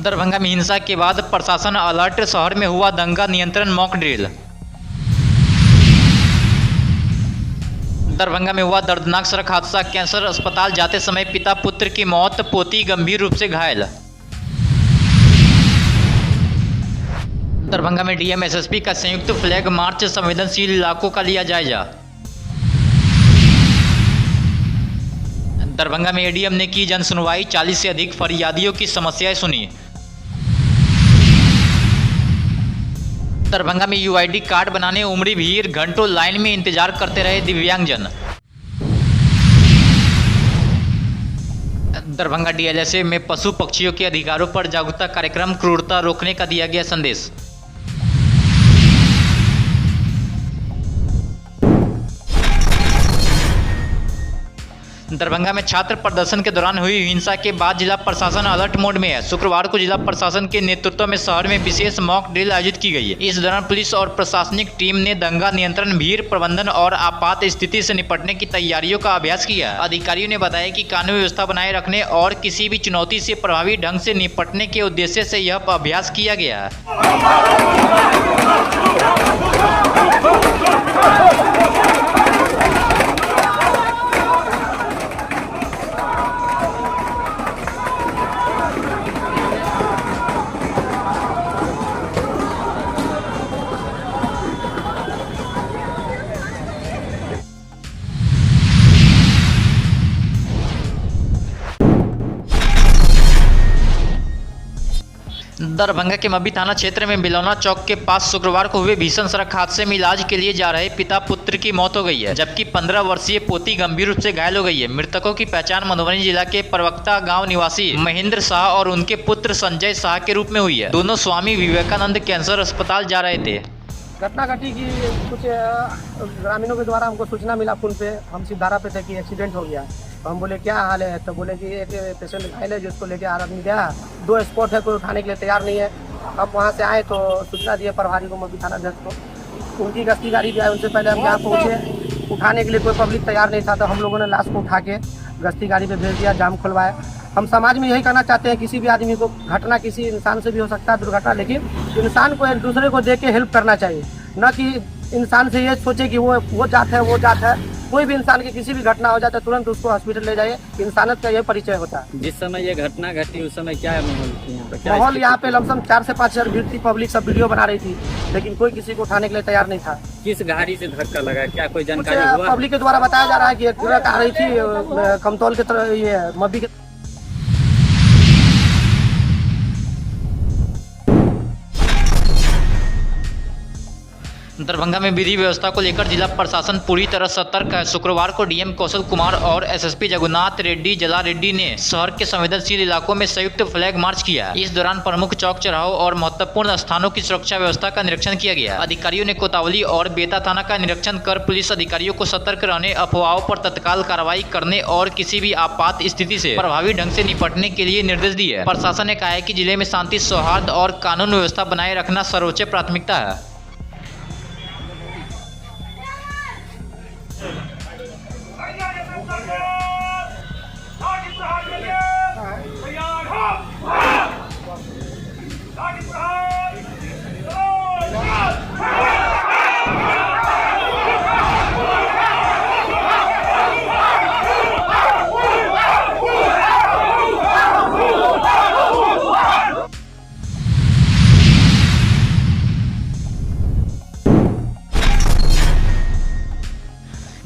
दरभंगा में हिंसा के बाद प्रशासन अलर्ट, शहर में हुआ दंगा नियंत्रण मॉक ड्रिल। दरभंगा में हुआ दर्दनाक सड़क हादसा, कैंसर अस्पताल जाते समय पिता पुत्र की मौत, पोती गंभीर रूप से घायल। दरभंगा में डीएम एसएसपी का संयुक्त फ्लैग मार्च, संवेदनशील इलाकों का लिया जायजा। दरभंगा में एडीएम ने की जन सुनवाई, 40 से अधिक फरियादियों की समस्याएं सुनी। दरभंगा में यूआईडी कार्ड बनाने उमड़ी भीड़, घंटों लाइन में इंतजार करते रहे दिव्यांगजन। दरभंगा डीएलएसए में पशु पक्षियों के अधिकारों पर जागरूकता कार्यक्रम, क्रूरता रोकने का दिया गया संदेश। दरभंगा में छात्र प्रदर्शन के दौरान हुई हिंसा के बाद जिला प्रशासन अलर्ट मोड में है। शुक्रवार को जिला प्रशासन के नेतृत्व में शहर में विशेष मॉक ड्रिल आयोजित की गई है। इस दौरान पुलिस और प्रशासनिक टीम ने दंगा नियंत्रण, भीड़ प्रबंधन और आपात स्थिति से निपटने की तैयारियों का अभ्यास किया। अधिकारियों ने बताया कि कानून व्यवस्था बनाए रखने और किसी भी चुनौती से प्रभावी ढंग से निपटने के उद्देश्य से यह अभ्यास किया गया है। दरभंगा के मब्बी थाना क्षेत्र में बिलौना चौक के पास शुक्रवार को हुए भीषण सड़क हादसे में इलाज के लिए जा रहे पिता पुत्र की मौत हो गई है, जबकि 15 वर्षीय पोती गंभीर रूप से घायल हो गई है। मृतकों की पहचान मधुबनी जिला के प्रवक्ता गांव निवासी महेंद्र शाह और उनके पुत्र संजय शाह के रूप में हुई है। दोनों स्वामी विवेकानंद कैंसर अस्पताल जा रहे थे। घटना घटी कि कुछ ग्रामीणों के द्वारा हमको सूचना मिला फोन पे, हम सिद्धारा पे थे कि एक्सीडेंट हो गया। तो हम बोले क्या हाल है, तो बोले कि एक पेशेंट घायल है जिसको लेके आदमी गया, 2 स्पॉट है, कोई उठाने के लिए तैयार नहीं है। अब वहाँ से आए तो सूचना दिए प्रभारी को, मब्बी थाना अध्यक्ष को। उनकी गश्ती गाड़ी भी आई, उनसे पहले हम यहाँ पहुँचे। उठाने के लिए कोई पब्लिक तैयार नहीं था, तो हम लोगों ने लाश को उठा के गश्ती गाड़ी पे भेज दिया, जाम खुलवाया। हम समाज में यही कहना चाहते हैं, किसी भी आदमी को घटना किसी इंसान से भी हो सकता है दुर्घटना, लेकिन इंसान को एक दूसरे को देख के हेल्प करना चाहिए, न कि इंसान से ये सोचे कि वो जात है वो जात है। कोई भी इंसान की किसी भी घटना हो जाता है तुरंत उसको हॉस्पिटल ले जाइए, इंसानियत का यह परिचय होता है। जिस समय ये घटना घटी उस समय क्या माहौल यहाँ पे लमसम 4 से 5 हजार भीड़ थी, पब्लिक सब वीडियो बना रही थी, लेकिन कोई किसी को उठाने के लिए तैयार नहीं था। किस गाड़ी से धक्का लगा, क्या कोई जानकारी हुआ? पब्लिक के द्वारा बताया जा रहा है कि एक ट्रक आ रही थी कमतौल की तरह, ये मब्बी के। दरभंगा में विधि व्यवस्था को लेकर जिला प्रशासन पूरी तरह सतर्क है। शुक्रवार को डीएम कौशल कुमार और एसएसपी जगन्नाथ रेड्डी जला रेड्डी ने शहर के संवेदनशील इलाकों में संयुक्त फ्लैग मार्च किया। इस दौरान प्रमुख चौक चौराहों और महत्वपूर्ण स्थानों की सुरक्षा व्यवस्था का निरीक्षण किया गया। अधिकारियों ने कोतावली और बेता थाना का निरीक्षण कर पुलिस अधिकारियों को सतर्क रहने, अफवाहों पर तत्काल कार्रवाई करने और किसी भी आपात स्थिति से प्रभावी ढंग से निपटने के लिए निर्देश दिए। प्रशासन ने कहा है कि जिले में शांति, सौहार्द और कानून व्यवस्था बनाए रखना सर्वोच्च प्राथमिकता है।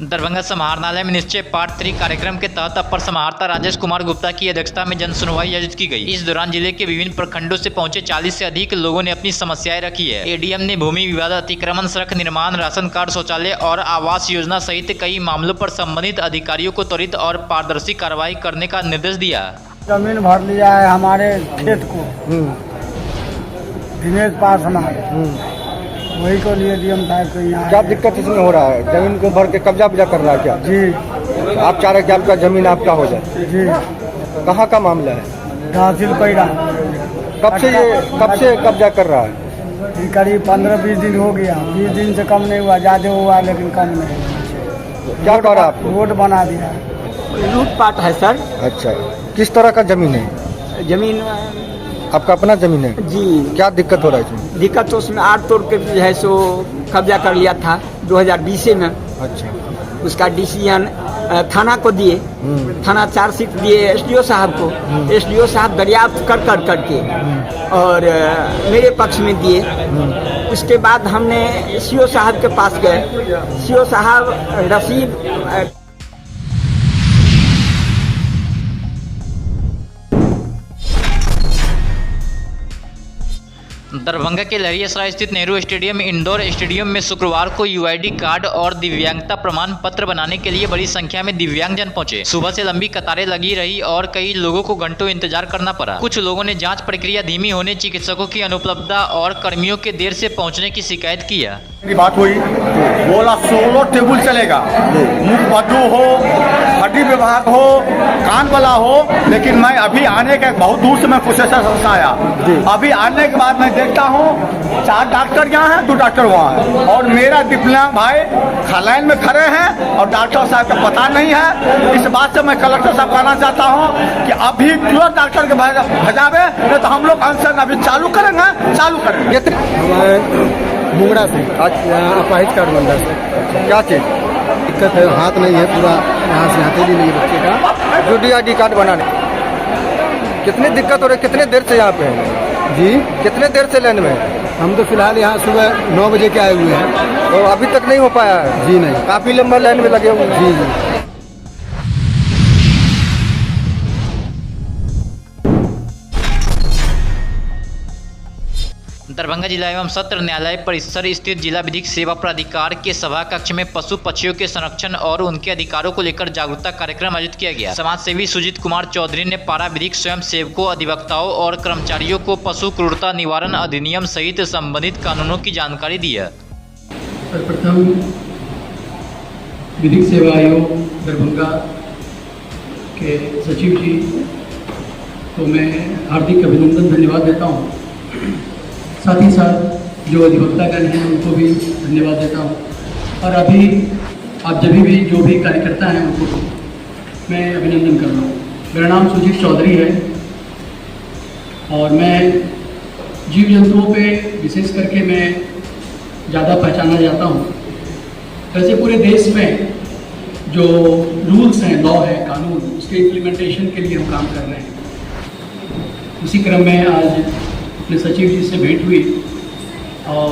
दरभंगा समाहरणालय में निश्चय पार्ट 3 कार्यक्रम के तहत अपर समाहर्ता राजेश कुमार गुप्ता की अध्यक्षता में जन सुनवाई आयोजित की गई। इस दौरान जिले के विभिन्न प्रखंडों से पहुंचे 40 से अधिक लोगों ने अपनी समस्याएं रखी है। एडीएम ने भूमि विवाद, अतिक्रमण, सड़क निर्माण, राशन कार्ड, शौचालय और आवास योजना सहित कई मामलों पर संबंधित अधिकारियों को त्वरित और पारदर्शी कार्रवाई करने का निर्देश दिया। जमीन भर लिया है हमारे खेत को, दिनेश पासवान, वही को लिए डीएम साहब को यहाँ। क्या दिक्कत इसमें हो रहा है? जमीन को भर के कब्जा कर रहा है क्या? जी, आप चाह रहे कि आपका जमीन आपका हो जाए? जी। कहाँ का मामला है? तहसील पैरा। कब से कब्जा कर रहा है? करीब 15-20 दिन हो गया। 20 दिन से कम नहीं हुआ, ज़्यादा हुआ लेकिन कम नहीं। क्या कर रहा है आपको? रोड बना दिया। लूटपाट है सर। अच्छा, किस तरह का जमीन है? जमीन आपका अपना जमीन है? जी। क्या दिक्कत हो रहा है इसमें? दिक्कत तो उसमें आड़ तोड़ के जो है सो कब्जा कर लिया था 2020 में। अच्छा। उसका डिसीजन थाना को दिए, थाना चार्जशीट दिए एसडीओ साहब को, एसडीओ साहब दरियाफ्त कर करके और मेरे पक्ष में दिए। उसके बाद हमने सीओ साहब के पास गए, सीओ साहब रसीद दरभंगा के लहरियासराय स्थित नेहरू स्टेडियम इंडोर स्टेडियम में शुक्रवार को यूआईडी कार्ड और दिव्यांगता प्रमाण पत्र बनाने के लिए बड़ी संख्या में दिव्यांगजन पहुंचे। सुबह से लंबी कतारें लगी रही और कई लोगों को घंटों इंतजार करना पड़ा। कुछ लोगों ने जांच प्रक्रिया धीमी होने, चिकित्सकों की अनुपलब्धता और कर्मियों के देर से पहुंचने की शिकायत किया। की बात हुई, बोला 16 टेबल चलेगा, मुख बद्धू हो, हड्डी विभाग हो, कान वाला हो, लेकिन मैं अभी आने के बहुत दूर से मैं कुशेश्वर से आया। अभी आने के बाद मैं देखता हूँ 4 डॉक्टर यहाँ हैं, 2 डॉक्टर वहाँ हैं और मेरा दिव्यांग भाई लाइन में खड़े हैं और डॉक्टर साहब का पता नहीं है। इस बात से मैं कलेक्टर साहब कहना चाहता हूँ कि अभी तुरंत डॉक्टर के भेजावे, नहीं तो हम लोग अनशन अभी चालू करेंगे। मुंगड़ा से आज अपाहिज कार्ड मंडल से क्या चीज़ दिक्कत है? हाथ नहीं है, पूरा यहाँ से हाथ ही नहीं है बच्चे का। जो DID कार्ड बनाने कितनी दिक्कत हो रही है? कितने देर से यहाँ पे हैं जी? कितने देर से लाइन में है? हम तो फिलहाल यहाँ सुबह 9 बजे के आए हुए हैं और अभी तक नहीं हो पाया है जी? नहीं, काफ़ी लंबा लाइन में लगे हुए हैं जी। दरभंगा जिला एवं सत्र न्यायालय परिसर स्थित जिला विधिक सेवा प्राधिकार के सभा कक्ष में पशु पक्षियों के संरक्षण और उनके अधिकारों को लेकर जागरूकता कार्यक्रम आयोजित किया गया। समाज सेवी सुजीत कुमार चौधरी ने पारा विधिक स्वयं सेवकों, अधिवक्ताओं और कर्मचारियों को पशु क्रूरता निवारण अधिनियम सहित संबंधित कानूनों की जानकारी दी है। सर्वप्रथम विधिक सेवा आयोग दरभंगा के सचिव जी को मैं हार्दिक अभिनंदन धन्यवाद देता हूँ। साथ ही साथ जो अधिवक्तागण हैं उनको भी धन्यवाद देता हूँ और अभी आप भी जो भी कार्यकर्ता हैं उनको मैं अभिनंदन कर रहा हूँ। मेरा नाम सुजीत चौधरी है और मैं जीव जंतुओं पे विशेष करके मैं ज़्यादा पहचाना जाता हूँ। वैसे पूरे देश में जो रूल्स हैं, लॉ है, कानून, उसके इम्प्लीमेंटेशन के लिए हम काम कर रहे हैं। उसी क्रम में आज अपने सचिव जी से भेंट हुई और